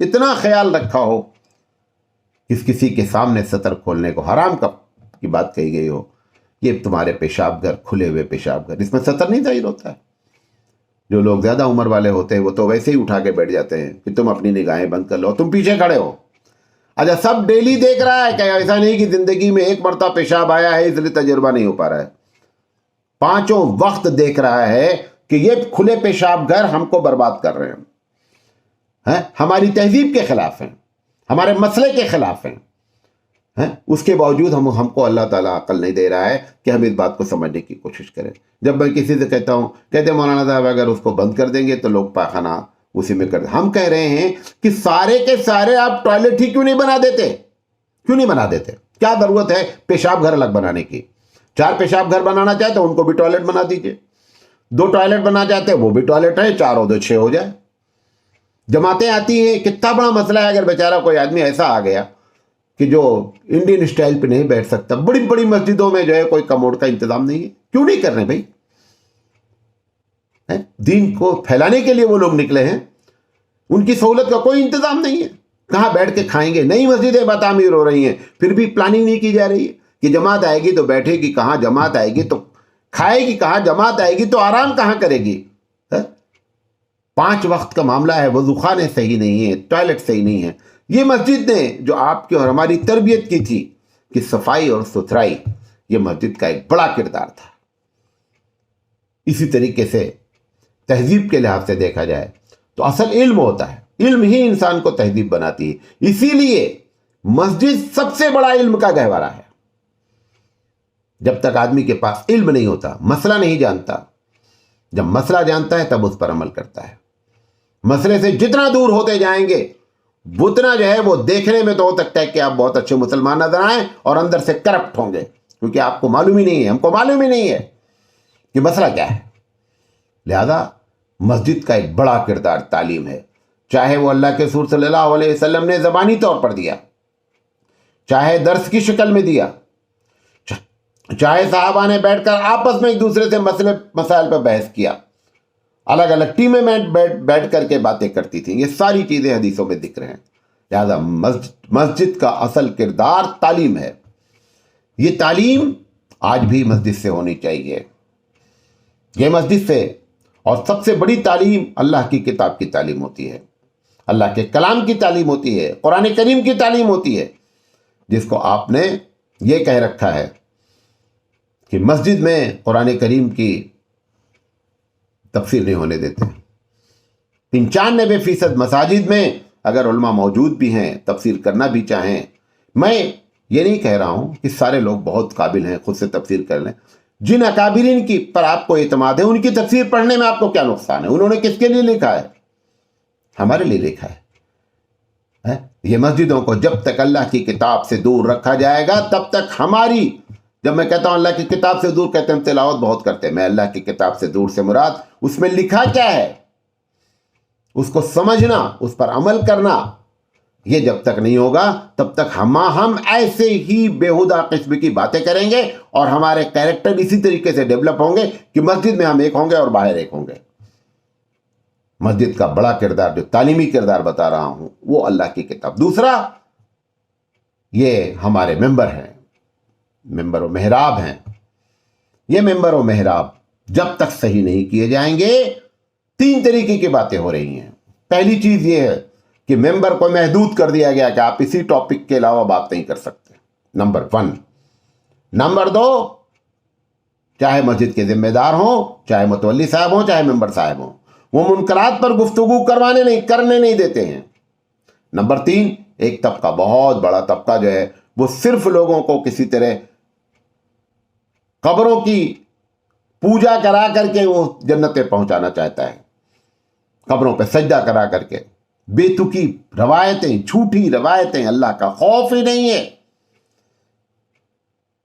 اتنا خیال رکھا ہو، کسی کے سامنے سطر کھولنے کو حرام کی بات کہی گئی ہو، یہ تمہارے پیشاب گھر، کھلے ہوئے پیشاب گھر، اس میں سطر نہیں ظاہر ہوتا ہے۔ جو لوگ زیادہ عمر والے ہوتے ہیں وہ تو ویسے ہی اٹھا کے بیٹھ جاتے ہیں کہ تم اپنی نگاہیں بند کر لو، تم پیچھے کھڑے ہو۔ اچھا، سب ڈیلی دیکھ رہا ہے کہ ایسا نہیں کہ زندگی میں ایک مرتبہ پیشاب آیا ہے اس لیے تجربہ نہیں ہو پا رہا ہے، 5 وقت دیکھ رہا ہے کہ یہ کھلے پیشاب گھر ہم کو برباد کر رہے ہیں، ہماری تہذیب کے خلاف ہیں، ہمارے مسئلے کے خلاف ہیں۔ اس کے باوجود ہم کو اللہ تعالیٰ عقل نہیں دے رہا ہے کہ ہم اس بات کو سمجھنے کی کوشش کریں۔ جب میں کسی سے کہتا ہوں، کہتے مولانا صاحب اگر اس کو بند کر دیں گے تو لوگ پاخانہ اسی میں کر دیں۔ ہم کہہ رہے ہیں کہ سارے کے سارے آپ ٹوائلٹ ہی کیوں نہیں بنا دیتے؟ کیوں نہیں بنا دیتے؟ کیا ضرورت ہے پیشاب گھر الگ بنانے کی؟ 4 پیشاب گھر بنانا چاہتے ہیں ان کو بھی ٹوائلٹ بنا دیجئے، 2 ٹوائلٹ بنا چاہتے ہیں وہ بھی ٹوائلٹ ہے، 4 ہو تو 6 ہو جائے۔ جماعتیں آتی ہیں، کتنا بڑا مسئلہ ہے اگر بیچارہ کوئی آدمی ایسا آ گیا کہ جو انڈین اسٹائل پہ نہیں بیٹھ سکتا، بڑی بڑی مسجدوں میں جو ہے کوئی کموڈ کا انتظام نہیں ہے، کیوں نہیں کر رہے بھائی؟ دین کو پھیلانے کے لیے وہ لوگ نکلے ہیں، ان کی سہولت کا کوئی انتظام نہیں ہے، کہاں بیٹھ کے کھائیں گے؟ نئی مسجدیں تعمیر ہو رہی ہیں، پھر بھی پلاننگ نہیں کی جا رہی ہے کہ جماعت آئے گی تو بیٹھے گی کہاں، جماعت آئے گی تو کھائے گی کہاں، جماعت آئے گی تو آرام کہاں کرے گی؟ 5 وقت کا معاملہ ہے، وضو خانے صحیح نہیں ہے، ٹوائلٹ صحیح نہیں ہے۔ یہ مسجد نے جو آپ کی اور ہماری تربیت کی تھی کہ صفائی اور ستھرائی، یہ مسجد کا ایک بڑا کردار تھا۔ اسی طریقے سے تہذیب کے لحاظ سے دیکھا جائے تو اصل علم ہوتا ہے، علم ہی انسان کو تہذیب بناتی ہے۔ اسی لیے مسجد سب سے بڑا علم کا گہوارہ ہے۔ جب تک آدمی کے پاس علم نہیں ہوتا، مسئلہ نہیں جانتا، جب مسئلہ جانتا ہے تب اس پر عمل کرتا ہے۔ مسئلے سے جتنا دور ہوتے جائیں گے اتنا جو ہے وہ دیکھنے میں تو ہو سکتا ہے کہ آپ بہت اچھے مسلمان نظر آئیں اور اندر سے کرپٹ ہوں گے، کیونکہ آپ کو معلوم ہی نہیں ہے، ہم کو معلوم ہی نہیں ہے کہ مسئلہ کیا ہے۔ لہذا مسجد کا ایک بڑا کردار تعلیم ہے، چاہے وہ اللہ کے رسول صلی اللہ علیہ وسلم نے زبانی طور پر دیا، چاہے درس کی شکل میں دیا، چاہے صحابہ نے بیٹھ کر آپس میں ایک دوسرے سے مسائل پر بحث کیا، الگ الگ ٹیمیں میں بیٹھ کر کے باتیں کرتی تھیں، یہ ساری چیزیں حدیثوں میں ذکر ہیں۔ لہذا مسجد کا اصل کردار تعلیم ہے۔ یہ تعلیم آج بھی مسجد سے ہونی چاہیے، یہ مسجد سے، اور سب سے بڑی تعلیم اللہ کی کتاب کی تعلیم ہوتی ہے، اللہ کے کلام کی تعلیم ہوتی ہے، قرآن کریم کی تعلیم ہوتی ہے، جس کو آپ نے یہ کہہ رکھا ہے کہ مسجد میں قرآن کریم کی تفسیر نہیں ہونے دیتے۔ 95% مساجد میں اگر علماء موجود بھی ہیں، تفسیر کرنا بھی چاہیں، میں یہ نہیں کہہ رہا ہوں کہ سارے لوگ بہت قابل ہیں خود سے تفسیر کر لیں، جن اکابرین کی پر آپ کو اعتماد ہے ان کی تفسیر پڑھنے میں آپ کو کیا نقصان ہے؟ انہوں نے کس کے لیے لکھا ہے؟ ہمارے لیے لکھا ہے۔ یہ مسجدوں کو جب تک اللہ کی کتاب سے دور رکھا جائے گا تب تک ہماری، جب میں کہتا ہوں اللہ کی کتاب سے دور، کہتے ہیں ہم تلاوت بہت کرتے ہیں، میں اللہ کی کتاب سے دور سے مراد اس میں لکھا کیا ہے اس کو سمجھنا، اس پر عمل کرنا، یہ جب تک نہیں ہوگا تب تک ہم ایسے ہی بےہودہ قسم کی باتیں کریں گے اور ہمارے کیریکٹر اسی طریقے سے ڈیولپ ہوں گے کہ مسجد میں ہم ایک ہوں گے اور باہر ایک ہوں گے۔ مسجد کا بڑا کردار، جو تعلیمی کردار بتا رہا ہوں، وہ اللہ کی کتاب۔ دوسرا، یہ ہمارے ممبر ہیں، ممبر و محراب ہیں۔ یہ ممبر و محراب جب تک صحیح نہیں کیے جائیں گے، 3 طریقے کی باتیں ہو رہی ہیں۔ پہلی چیز یہ ہے کہ ممبر کو محدود کر دیا گیا کہ آپ اسی ٹاپک کے علاوہ بات نہیں کر سکتے، نمبر 1۔ نمبر 2، چاہے مسجد کے ذمہ دار ہوں، چاہے متولی صاحب ہوں، چاہے ممبر صاحب ہوں، وہ منکرات پر گفتگو کرنے نہیں دیتے ہیں۔ نمبر 3، ایک طبقہ، بہت بڑا طبقہ جو ہے وہ صرف لوگوں کو کسی طرح قبروں کی پوجا کرا کر کے وہ جنت پہ پہنچانا چاہتا ہے، قبروں پہ سجدہ کرا کر کے، بے تکی روایتیں، جھوٹی روایتیں، اللہ کا خوف ہی نہیں ہے۔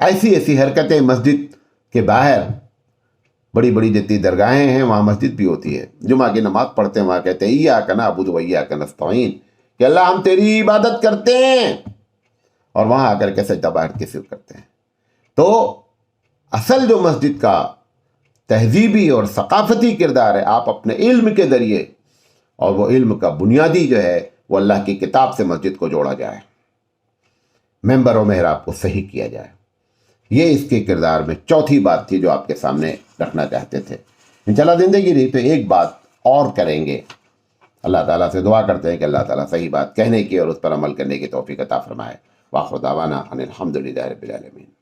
ایسی حرکتیں مسجد کے باہر، بڑی بڑی جتنی درگاہیں ہیں وہاں مسجد بھی ہوتی ہے، جمعہ کی نماز پڑھتے ہیں وہاں کہتے ہیں ایاک نعبد و ایاک نستعین، کہ اللہ ہم تیری عبادت کرتے ہیں، اور وہاں آ کر کے سجدہ باہر کی صرف کرتے ہیں۔ تو اصل جو مسجد کا تہذیبی اور ثقافتی کردار ہے، آپ اپنے علم کے ذریعے، اور وہ علم کا بنیادی جو ہے وہ اللہ کی کتاب سے مسجد کو جوڑا جائے، ممبر و محراب کو صحیح کیا جائے۔ یہ اس کے کردار میں چوتھی بات تھی جو آپ کے سامنے رکھنا چاہتے تھے۔ انشاءاللہ زندگی رہی تو ایک بات اور کریں گے۔ اللہ تعالیٰ سے دعا کرتے ہیں کہ اللہ تعالیٰ صحیح بات کہنے کی اور اس پر عمل کرنے کی توفیق عطا فرمائے۔ وآخر دعوانا ان الحمد للہ رب العالمین۔